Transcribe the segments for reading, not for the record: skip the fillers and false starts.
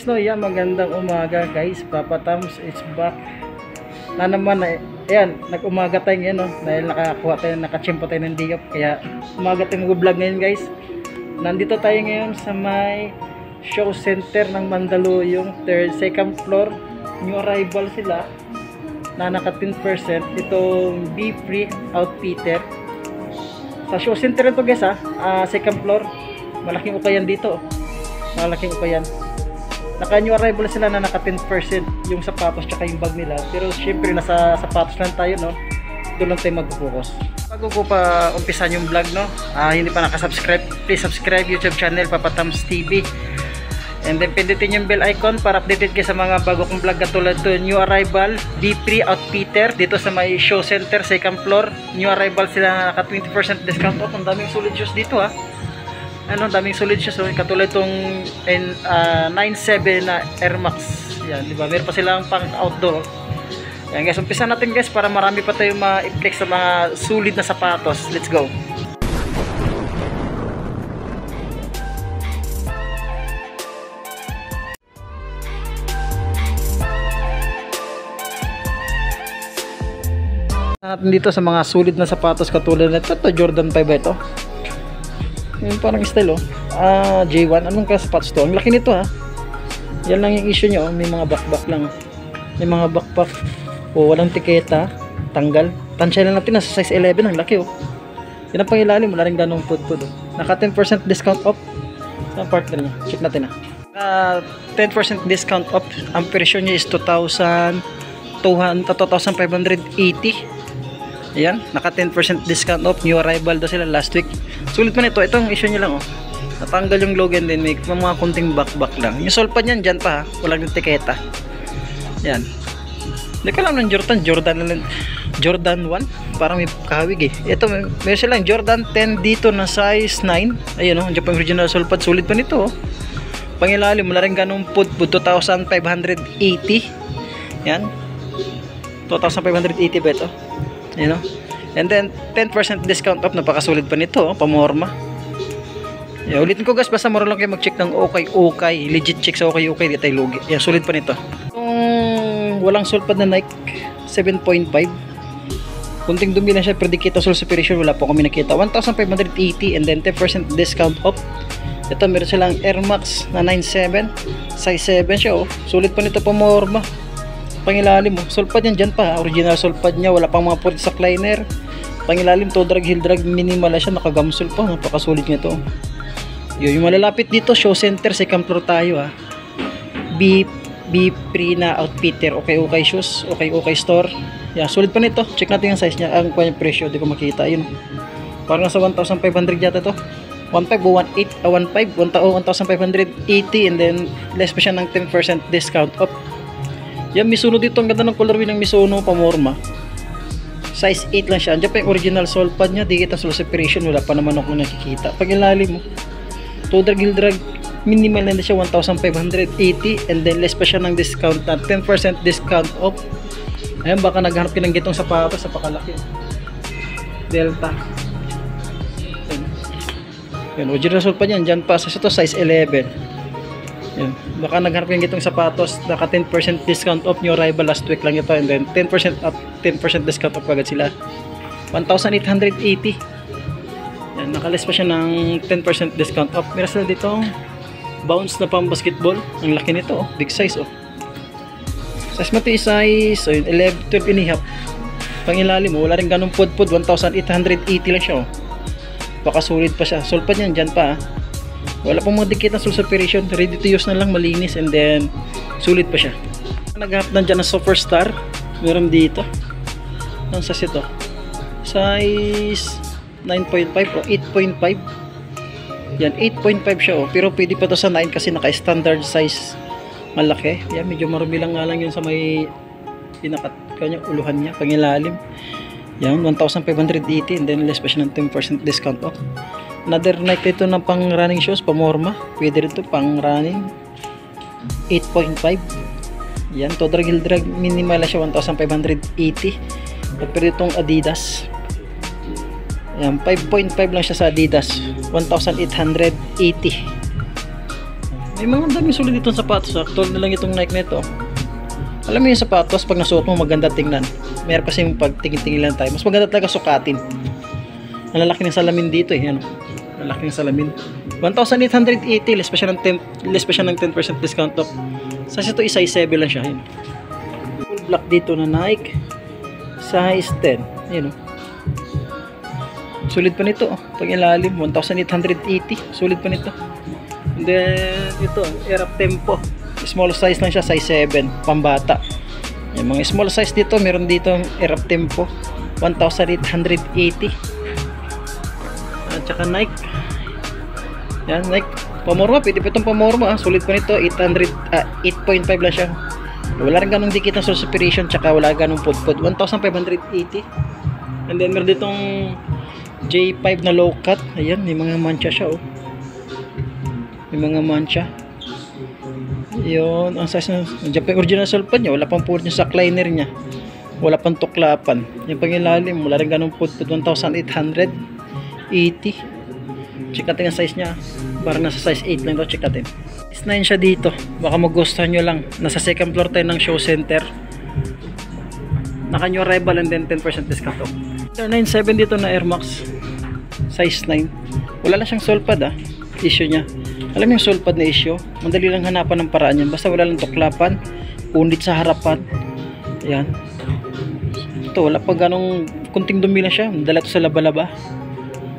guys, no, yan, magandang umaga guys. Papa Tams is back na naman. Ayan, nag-umaga tayo ngayon, no, dahil nakachimpo tayo ng diop, kaya umaga tayo mag-vlog ngayon guys. Nandito tayo ngayon sa may show center ng Mandaluyong, second floor. New arrival sila na naka 10%. Itong Be Free Outfitter sa show center nito guys, second floor. Malaking ukayan dito, malaking ukayan. Naka new arrival sila na naka 10% yung sapatos tsaka yung bag nila. Pero syempre nasa sapatos lang tayo, no, doon lang tayo mag-focus. Bago ko pa umpisan yung vlog, no, hindi pa nakasubscribe, please subscribe YouTube channel Papa Tams TV. And then pindutin yung bell icon para updated kayo sa mga bago kong vlog katulad to. New arrival Be Free Outfitter dito sa may show center second floor. New arrival sila na naka 20% discount off. Ang daming solid shoes dito, ano, daming solid shoes, katulad itong 97 na Air Max. Yan, di ba? Meron pa silang pang outdoor. Yan guys, umpisa natin guys para marami pa tayong ma-flex sa mga solid na sapatos. Let's go. Natin dito sa mga solid na sapatos katulad nito, Jordan 5 ito. Yung parang style, J1. Anong ka sapatos to? Ang laki nito, yan lang yung issue nyo, may mga backpack lang. May mga backpack walang tiketa, tanggal. Tansya lang natin, nasa size 11. Ang laki, yan ang pangilalim, wala rin ganong pud-pud, naka 10% discount off sa partner niya. Check natin, 10% discount off. Ang presyo niya is 2,580. Ayan, naka 10% discount off. New arrival daw sila last week. Sulit pa nito. Itong issue nyo lang, natanggal yung logo, and then may mga kunting back lang. Yung solpa niyan dyan pa, walang etiketa. Yan. Hindi ka lang ng Jordan 1. Parang may kahawig Ito, may silang Jordan 10 dito na size 9. Ayun, dyan pa yung original solpad. Sulit pa nito, Pangilalim, wala rin ganong pud. 2,580. Yan. 2,580 ba ito? Ayan, and then 10% discount off. Napakasulit pa nito, pamorma. Ulitin ko guys, basta maro lang kayo mag-check ng okay. Legit check sa okay, di tayo lugi. Yan, sulit pa nito. Kung walang sulpad na Nike 7.5, kunting dumi lang siya, pero di kita sul separation, wala po kami nakita. 1,580 and then 10% discount off. Ito, meron silang Air Max na 97, size 7 siya, sulit pa nito, pamorma. Pangilalim, sulpad yan dyan pa, original sulpad niya, wala pang mga pulit sa liner. Pangilalim, toe drag, heel drag, minimal siya, nakagamsul pa, napakasulit nito. Yung malalapit dito, show center, second floor tayo, Be Free na Outfitter, okay shoes, okay store. Yan, sulit pa nito. Check natin yung size niya, ang presyo, di ko makita, yun. Parang nasa 1,500 yata to. 1,580, 1,580, and then less pa siya ng 10% discount off. Yan, Mizuno dito, ang ganda ng colorway ng Mizuno, pamorma. Size 8 lang siya. Andiyan pa yung original sole pad niya, di kita sole separation, wala pa naman ako nakikita. Pag ilalim mo, toe drag, heel drag, minimal na siya, 1,580, and then less pa siya ng discount na 10% discount off. Ayan, baka naghanap ka ng gitong sapatos, napakalaki. Delta. Yan, original sole pad niyan, dyan pa sa ito, size 11. Yan. Baka naghanap yung gitong sapatos, naka 10% discount off, new arrival last week lang ito, and then 10% discount off agad sila. 1,880. Yan, nakalis pa siya ng 10% discount off. Meron sila dito bounce na pang basketball, ang laki nito, big size, size mo ito is size 11, 12 and a half. Pangilalim mo, wala rin ganong pud-pud, 1,880 lang siya, baka sulit pa siya. Sulpad niyan dyan pa, wala pang mga dikit na sul separation, ready to use na lang, malinis, and then sulit pa siya. Naghanap na dyan ng Superstar, meron dito, ang size ito, size 9.5 o 8.5. Yan, 8.5 siya, pero pwede pa to sa 9 kasi naka standard size, malaki. Yan, medyo marumi lang nga lang yun sa may kanyang uluhan niya, pangilalim. Yan, 1,580, and then less pa siya ng 10% discount off. Another Nike ito ng pang running shoes, pamorma, pwede rin ito pang running, 8.5. Yan, toe drag, heel drag, minimal siya, 1,580. Pero itong Adidas, Ayan, 5.5 lang siya sa Adidas, 1,880. May mga daming sulit dito sa sapatos. Actual na lang itong Nike nito. Alam mo yung sapatos, pag nasuot mo maganda tingnan. Meron kasi yung pag tingin-tingin lang tayo. Mas maganda talaga sukatin. Ang lalaki ng salamin dito eh. Ano? Lalaki ng salamin. 1,880. Less pa siya ng 10% discount off. Size ito size 7 lang siya. Yun. Full black dito na Nike. Size 10. Ayun o. Sulit pa nito. Pag ilalim, 1,880. Sulit pa nito. And then, ito, Air Up Tempo. Small size lang siya, size 7. Pambata. Yung mga small size dito, meron dito Air Up Tempo. 1,880. At saka Nike. Yan, Nike. Pamorma, pwede pa itong pamorma. Sulit pa nito, 8.5 lang siya. Wala rin ganong dikit ng source separation, tsaka wala ganong pudpud. 1,580. And then meron ditong J5 na low cut. Ayan, may mga mancha siya oh. May mga mancha. Yun, ang size ng original sulpad niya, wala pang port sa liner niya. Wala pang tuklapan. Yung pangilalim, wala rin ganong pudpud. 1,880. Check natin ang size niya. Parang nasa size 8 lang daw, check natin. Size 9 siya dito. Baka magustuhan nyo lang. Nasa second floor tayo ng show center. Naka new arrival and then 10% discount off. 97 dito na Air Max. Size 9. Wala lang siyang sulpad ah. Issue niya. Alam mo yung sulpad na issue? Madali lang hanapan ng paraan yan. Basta wala lang tuklapan. Punit sa harapan. Ayan. Ito, wala pa ganong kunting dumi lang siya. Dala ito sa laba-laba.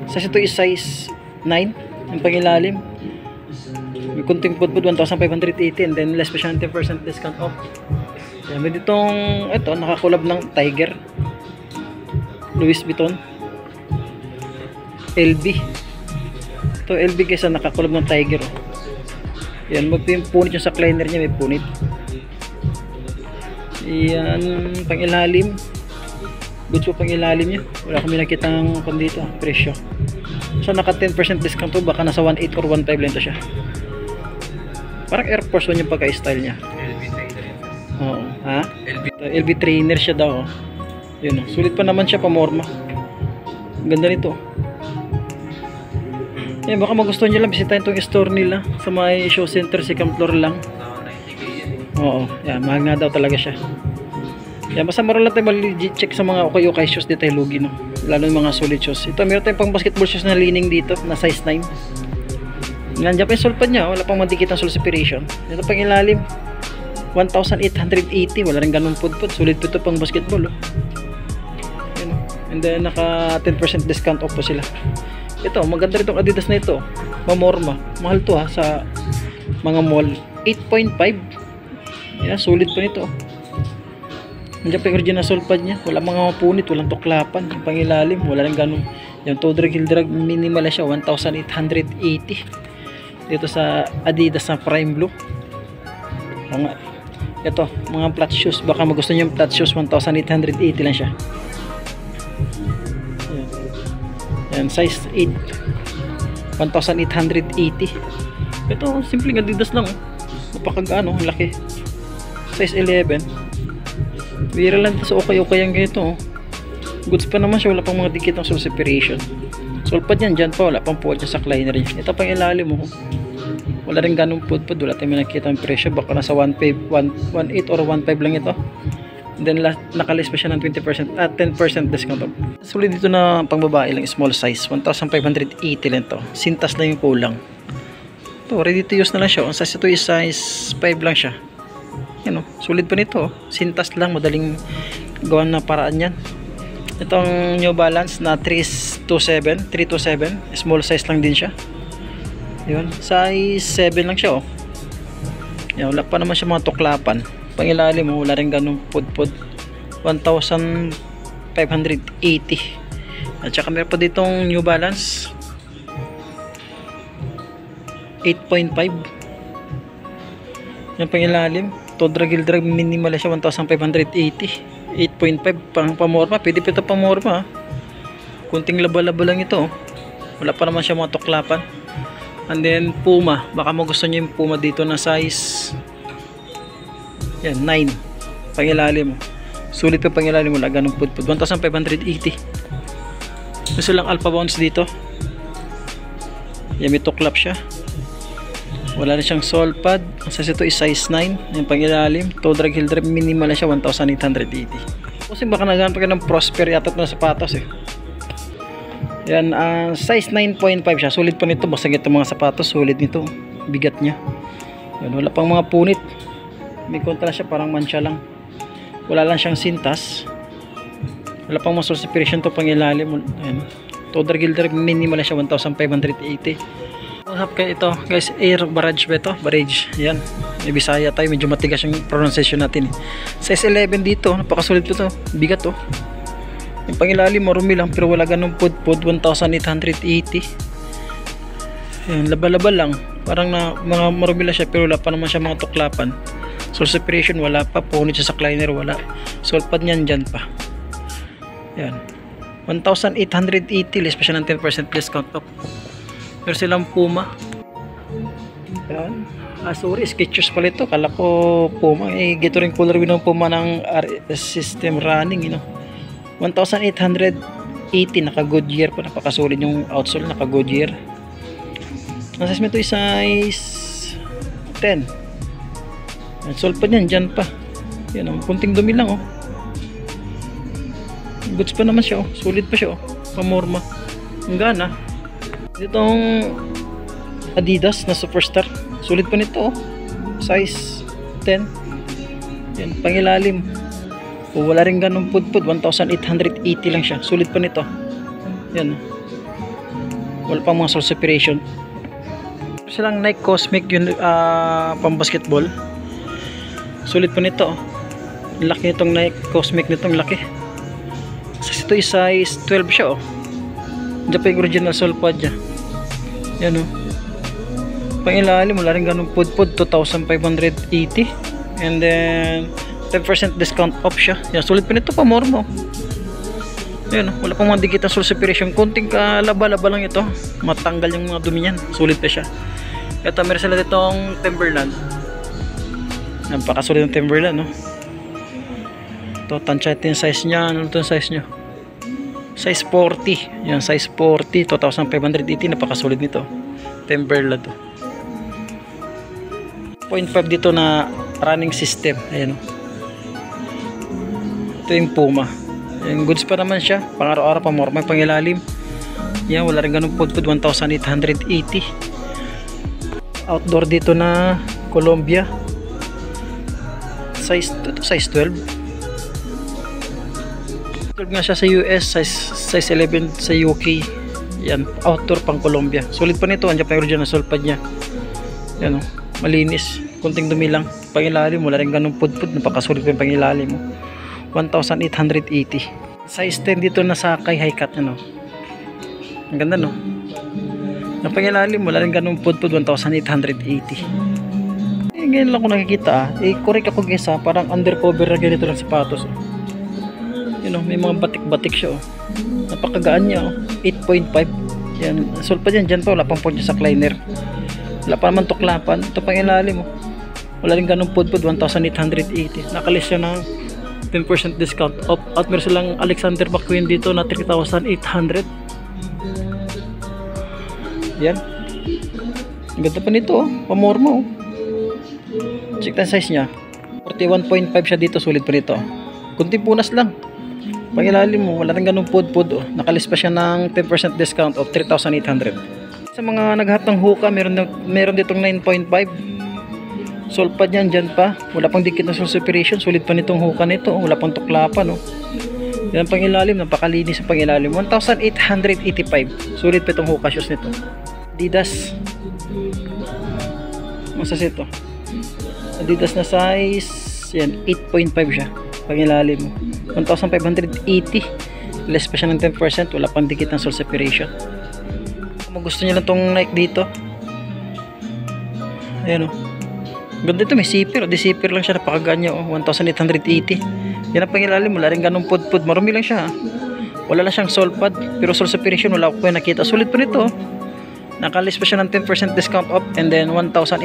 Size ito is size 9. Yung pangilalim. May kunting pudpud 1,580 and then less pa siya 10% discount off. Ayan, may ditong ito, nakakulab ng Tiger. Louis Vuitton. LB. Ito LB kaysa nakakulab ng Tiger oh. Yan, magpunit yung sa liner niya, may punit. Yan, pangilalim. Goods po pangilalim niya. Wala kami nakitang dito, presyo. So naka 10% discount to, baka nasa 1.8 or 1.5 lang ito siya. Parang Air Force 1 yung pagka-style niya. LB trainer yun. Oo, ha? LB trainer siya daw oh. Yun oh. Sulit pa naman siya, pamorma. Ganda nito. Yan, baka magustuhan nyo lang, bisitahin itong store nila sa may show center, second floor lang. Oo, yan, mahal nga daw talaga siya. Yan, basta maroon lang tayo mag-legit check sa mga okay shoes dito, lugi no. Lalo yung mga solid shoes. Ito, meron tayong pang basketball shoes na lining dito, na size 9. Yan, dyan pa yung sulpad niya, wala pang madikit ng soul separation. Ito pang ilalim, 1,880, wala rin ganun pudpud. Sulit po ito pang basketball oh. Yan, and then naka 10% discount off po sila. Ito, maganda rin itong Adidas na ito. Mamorma. Mahal to ha, sa mga mall. 8.5. Yan, sulit pa nito. Nandiyan pa yung original sulpad niya. Wala mga punit, walang tuklapan. Yung pangilalim, wala rin ganun. Yung toe drag, heel drag, minimal siya. 1,880. Dito sa Adidas na Prime Blue. Ito, mga flat shoes. Baka magustuhan nyo yung flat shoes, 1,880 lang siya. Yan, size 8 1,880. Ito, simpleng Adidas lang oh. Napakagano, laki. Size 11. Bira lang sa okay ang ganito oh. Goods pa naman siya, wala pang mga dikit ng soul separation. Sulpad yan, dyan pa, wala pang puwad sa liner niya. Ito pang ilalim oh. Wala rin ganong pudpud, wala tayong nakikita ang presyo. Baka nasa 1.8 or 1.5 lang ito. Then nakalis pa siya ng 20% at 10% discount. Sulit dito na pang babae lang, small size, 1,580 lang to. Sintas lang yung kulang. Ito, ready to use na lang siya. Ang size ito is size 5 lang siya. Yan o, sulit pa nito. Sintas lang, madaling gawan na paraan yan. Itong New Balance na 327, small size lang din siya. Yun, size 7 lang siya o. Yan, wala pa naman siya mga tuklapan. Pangilalim mo, wala rin ganun pudpud. 1,580. At saka meron pa ditong New Balance 8.5. Yan pangilalim, toe drag, heel drag, minimal siya, 1,580. 8.5 pang pamorma, pwede pa ito pamorma. Kunting laba-laba lang ito. Wala pa naman siya mga tuklapan. And then Puma, baka magustuhan nyo yung Puma dito na size yan, 9. Pangilalim mo. Sulit pa pangilalim mo. Laga ng pudpud. 1,580. Gusto lang Alpha Bounce dito. Yan, may tuklap siya. Wala na siyang sole pad. Ang size ito is size 9. Yung pangilalim. Toe drag heel drop. Minimal na siya. 1,880. Kasi baka naghanap ka ng Prosper yata na sapatos eh. Yan. Size 9.5 siya. Sulit pa nito. Basta itong mga sapatos. Sulit nito. Bigat niya. Yan. Wala pang mga punit. May kontra siya. Parang mancha lang. Wala lang siyang sintas. Wala pang muscle separation to pangilalim. Ayan. Toe drag heel drop. Minimal na siya. 1,580. Hap kayo ito guys, air barrage ba ito? Barrage, yan, may Bisaya tayo, medyo matigas yung pronunciation natin eh. Size 11 dito, napakasulit ito, bigat to. Yung pangilalim marumi lang pero wala ganun pudpud. 1,880. Yan, laba-laba lang, parang na mga marumi lang siya pero wala pa naman siya mga tuklapan. Sole separation wala pa, punit siya sa cleaner wala, sole pad niyan dyan pa. Yan, 1,880 less pa siya ng 10% discount off. Meron silang Puma. Yan. Sorry, Skechers pala ito. Kala ko Puma. Gito rin colorway ng Puma ng RS system running. 1,880. Naka Goodyear pa. Napakasulit yung outsole. Naka Goodyear. Ang size mo ito is size 10. Sole pa niyan. Dyan pa. Yan. Kunting dumi lang. Goods pa naman siya. Sulit pa siya. Pamorma. Ang gana. Itong Adidas na Superstar, sulit pa nito, size 10. Yan, pangilalim. Wala rin ganun pudpud, 1,880 lang siya, sulit pa nito. Yan, wala pang mga sole separation. Silang Nike Cosmic yun, pang basketball, sulit pa nito. Laki nitong Nike Cosmic nitong laki. Ito is size 12 siya. Diyan pa yung original sole pad niya. Yan pangilalim, wala rin ganun pudpud, 2,580. And then 10% discount off siya. Yan, sulit pa nito, pamormo. Yan, wala pang mga dikit na sole separation. Kunting kalaba-laba lang ito. Matanggal yung mga dumi niyan. Sulit pa siya. Ito, meron sila ditong Timberland. Napakasulit ng Timberland, no? Ito, tansya ito yung size niya. Ano ito yung size niya? Size 40. Yan, size 40, 2,580. Napakasulit nito. Timberland to. 0.5 dito na running system. Ayan. Ito yung Puma. Yung goods pa naman siya. Pang araw-araw pa more. May pangilalim. Yan, wala rin ganun pudpud. 1,880. Outdoor dito na Columbia. Size 12. 12 nga siya sa US, size 11 sa UK. Yan, outdoor pang Colombia. Sulit pa nito, andyan pa yung original sole pad niya. Yan malinis, kunting dumi lang. Pangilalim, wala rin ganun pudpud. Napakasulit pa yung pangilalim mo. 1,880. Size 10 dito na Sakay high cut. Ang ganda, no? Ang pangilalim, wala rin ganun pudpud. 1,880. Ganyan lang ko nakikita. Correct ako guys, parang undercover na ganito lang sapatos. May mga batik-batik siya. Napakagaan niya. 8.5. Yan, sole pa dyan pa, wala pang punch sa cleaner. Wala pa naman tuklapan. Ito pang ilalim. Wala rin ganun pudpud. 1,880. Nakalis siya ng 10% discount off. At meron silang Alexander McQueen dito na 3,800. Yan. Ang ganda pa nito. Pamorma. Check na size niya. 41.5 siya dito. Sulit pa nito. Kunting punas lang. Pangilalim mo, wala rin ganung pudpud. Nakalis pa siya ng 10% discount of 3,800. Sa mga naghahat ng hookah, meron ditong 9.5. Sole pad yan, dyan pa. Wala pang dikit na sole separation. Sulit pa nitong hookah nito. Wala pang tuklapan. Yan pangilalim, napakalinis ang pangilalim. 1,885. Sulit pa itong hookah shoes nito. Adidas. Masas ito. Adidas na size, yan, 8.5 siya. Pangilalim mo. 1,580. Less pa siya ng 10%. Wala pang dikit ng sole separation. Kung gusto niyo lang itong Nike dito, ayan ganda ito, may zipper. Di zipper lang siya, napakagaan niya. 1,880. Yan ang pangilalim. Wala rin ganun pudpud. Marumi lang siya. Wala lang siyang sole pad. Pero sole separation wala ko pa nakita. Sulit pa nito. Nakalis pa siya ng 10% discount off. And then 1,880.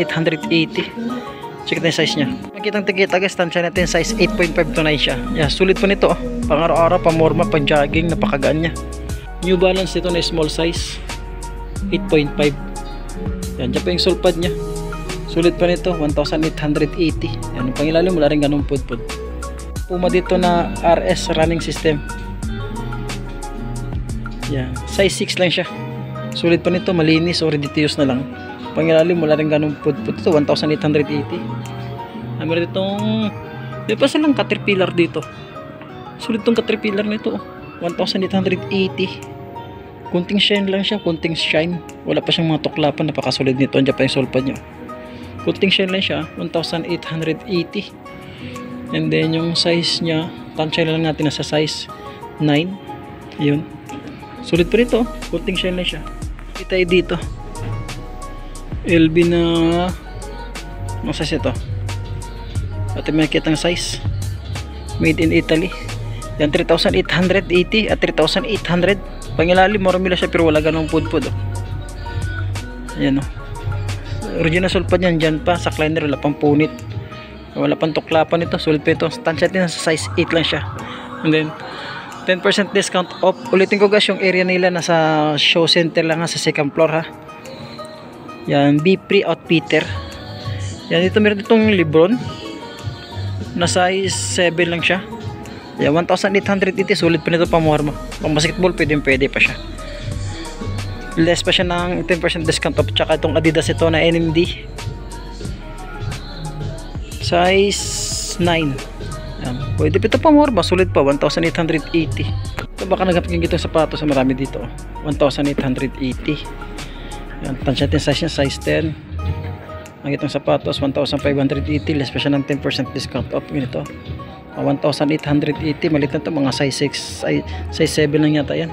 Check na yung size niya. Makitang tikita guys, tansya natin size 8.5 to 9 siya. Yeah, sulit pa nito. Pang araw-araw, pang morma, pang jogging, napakagaan niya. New Balance ito na small size 8.5. Yan, dyan pa yung sole pad niya. Sulit pa nito, 1,880. Yan, yung pangilalim wala rin ganun pudpud. Puma dito na RS running system. Yan, size 6 lang siya. Sulit pa nito, malinis, o ready to use na lang. Pangilalim wala rin ganun pudpud. Ito 1,880. Meron ditong may pa silang Caterpillar dito. Sulit tong Caterpillar nito, 1,880. Kunting shine lang siya, kunting shine. Wala pa siyang mga tuklapan, napakasolid nito. Andiyan pa yung sulpad nyo. Kunting shine lang siya, 1,880. And then yung size niya, tansya lang natin nasa size 9. Yun. Sulit pa rito, kunting shine lang siya. Kita dito. LB na ano size ito? At may kitang size. Made in Italy. Yan 3,880 at 3,800. Pangilalim, marami lang siya pero wala ganong pudpud. Ayan o. Original sulpad yan, dyan pa sa cleaner, wala pang punit, wala pang tuklapan ito. Sulit pa ito, tansya din sa size 8 lang siya. And then 10% discount off. Ulitin ko guys, yung area nila nasa show center lang ha, sa second floor ha. Yan, Bipri Outfitter. Yan, dito meron itong Lebron na size 7 lang siya. Yan, 1,880. Sulit pa nito, pamorma. Pang basketball pwede pa siya. Less pa siya ng 10% discount off. Tsaka itong Adidas ito na NMD size 9. Yan, pwede pa ito, pamorma. Sulit pa, 1,880. Ito baka nagapagin itong sapatos sa marami dito, 1,880. Yan, tansya natin size niya, size 10. Ang itong sapatos 1,580. Less pa siya ng 10% discount off. Ganito 1,880. Malit na ito, mga size 6, size 7 lang yata yan.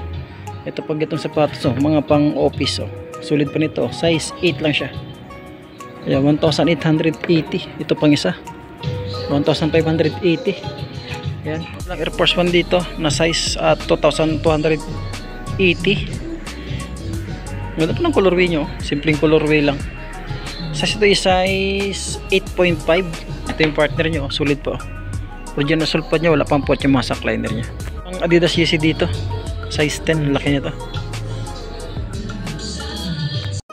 Ito pag itong sapatos, mga pang office. Sulit pa nito, size 8 lang siya. Ayan, 1,880. Ito pang isa, 1,580. Yan, lang Air Force 1 dito na size 2,280. Ganda pa ng colorway nyo, simpleng colorway lang. Size ito is size 8.5. Ito yung partner nyo, sulit po. Original sulpad niya, wala pang pot yung mga sackliner niya. Ang Adidas Yeezy dito, size 10, laki niya to.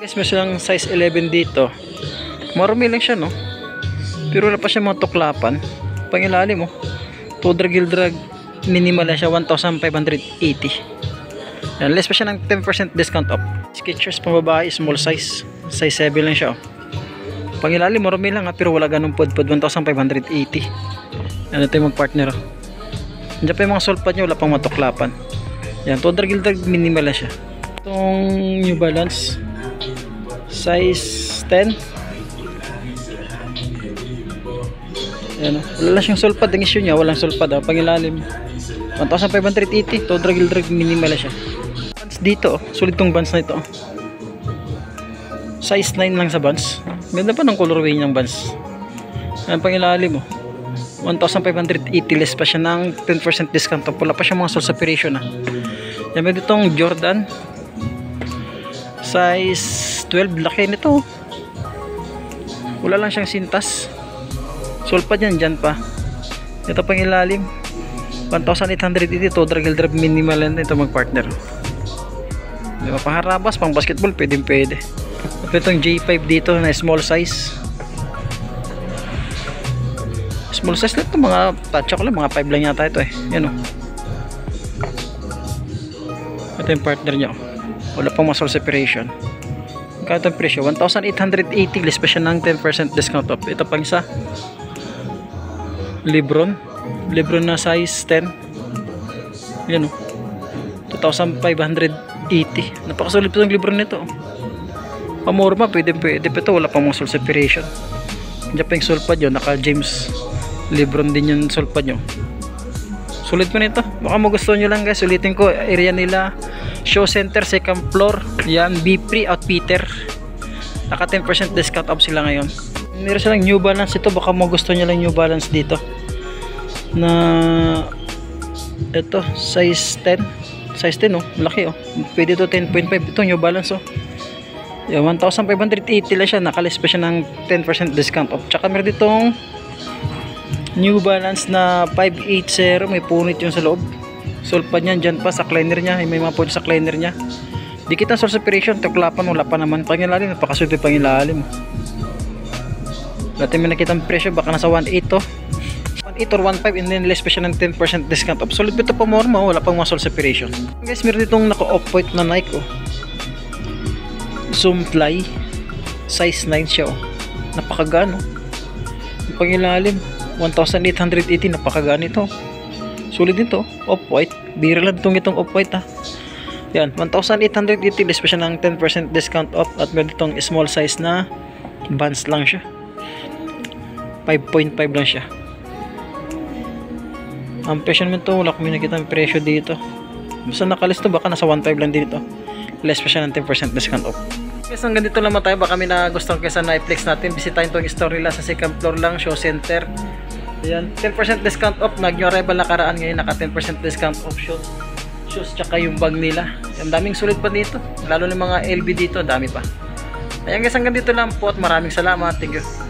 Guys, may silang size 11 dito. Marumi lang siya, no? Pero wala pa siya mga tuklapan. Pangilalim mo, to-drag minimal lang siya, 1,580. Yan, less pa siya ng 10% discount off. Skechers pang babae, small size, size 7 lang siya. Pangilalim, marumi lang pero wala ganun pudpud, 1,580. Yan, ito yung mag-partner. Diyan pa yung mga sulpad nyo, wala pang matuklapan. Yan, to-drag minimal lang siya. Itong New Balance size 10. Yan, wala lang siyang sulpad. Ang issue niya, walang sulpad. Pangilalim, 1,580. To-drag minimal lang siya. Bands dito, sulit tong bands na ito. Size 9 lang sa bands. Ganda pa ng colorway niyang bands. Yan, pangilalim mo, 1,580. Less pa siya ng 10% discount. Wala pa siya mga source operation ha. Yan, may ditong Jordan size 12. Laki nito. Wala lang siyang sintas. Sulpad yan, dyan pa. Ito pang ilalim, 1,880. To drag minimal yan. Ito mag-partner. Diba, paharabas, pang basketball pwede. Ito itong J5 dito na small size. Small size lang ito, mga touch ko lang, mga 5 lang yata ito eh. Yan o. Ito yung partner nyo, wala pang muscle separation. Magkano itong presyo? 1,880. Less pa siya ng 10% discount off. Ito pang isa, Lebron na size 10. Yan o, 2,580. Napakasulit po itong Lebron nito. Pamorma, pwede pa ito, wala pang muscle separation. Diyan pa yung sulpad yun, naka James Lebron din yung sulpad nyo. Sulit pa nito, baka magustuhan nyo lang guys. Ulitin ko, area nila show center, second floor. Yan, Bipri Outfitter. Naka 10% discount off sila ngayon. Meron silang New Balance ito, baka magustuhan nyo lang New Balance dito na ito, size 10. Size 10 oh, malaki oh. Pwede ito 10.5. Ito New Balance oh. Yan, 1,580 lang siya. Nakalis pa siya ng 10% discount off. Tsaka meron ditong New Balance na 580. May punit yung sa loob. Sulpad niyan, dyan pa sa cleaner niya. May mga punit sa cleaner niya. Di kita source operation. Tuklapan, wala pa naman. Pangilalim, napakasulit pangilalim. Dati may nakitang presyo, baka nasa 1.8 to. 1.8 or 1.5 and then less pa siya ng 10% discount off. Solid ito pa more mo, wala pang muscle separation. Guys, meron ditong naka-off-white na Nike oh. Zoom Fly. Size 9 siya oh. Napakagano. Yung pangilalim, 1,880, napakagano ito. Solid nito, off-white. Bira lang itong off-white ha. Yan, 1,880 less pa siya ng 10% discount off at meron itong small size na Vans lang siya. 5.5 lang siya. Ang presyo naman ito, wala kami nakita ang presyo dito. Basta nakalisto, baka nasa 1.5 lang dito. Less pa siya ng 10% discount off. Guys, hanggang dito lang tayo. Baka kami na gusto kaysa na-flex natin. Bisitahin itong store nila sa second floor lang, show center. Ayan, 10% discount off. Nag-new arrival na karaan ngayon, naka 10% discount off shoes tsaka yung bag nila. Ang daming sulit pa dito. Lalo ng mga LB dito, dami pa. Ayan guys, hanggang dito lang po at maraming salamat. Thank you.